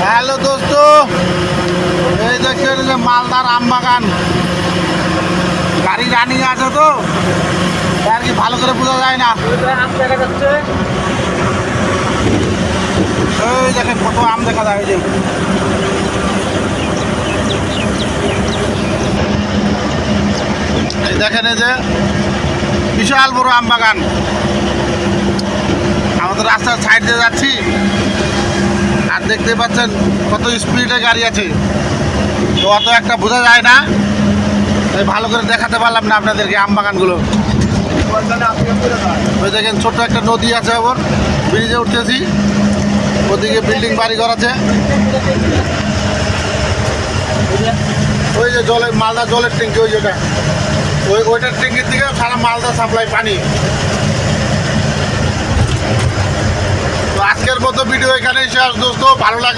Hello দোস্ত, এই দেখছেন যে মালদার আম বাগান। গাড়ি রানিং আছে তো আর কি ভালো করে বোঝা যায় না। আম দেখা যাচ্ছে। এই দেখেন কত আম দেখা যায়। এই দেখেন এই যে বিশাল বড় আম বাগান। আমাদের রাস্তার সাইড দিয়ে যাচ্ছি আর দেখতে পাচ্ছেন কত স্পিডে গাড়ি আছে, তো অত একটা বোঝা যায় না, তাই ভালো করে দেখাতে পারলাম না আপনাদেরকে আম বাগানগুলো। ওই দেখেন ছোট্ট একটা নদী আছে, ওপর ব্রিজে উঠতেছি, ওদিকে বিল্ডিং বাড়িঘর আছে। ওই যে জলের মালদা জলের ট্যাঙ্কি, ওই যেটা ওইটার ট্যাঙ্কির থেকে সারা মালদা সাপ্লাই পানি। তো আজকের মতো ভিডিও এখানেই শেষ দোস্ত, ভালো লাগলে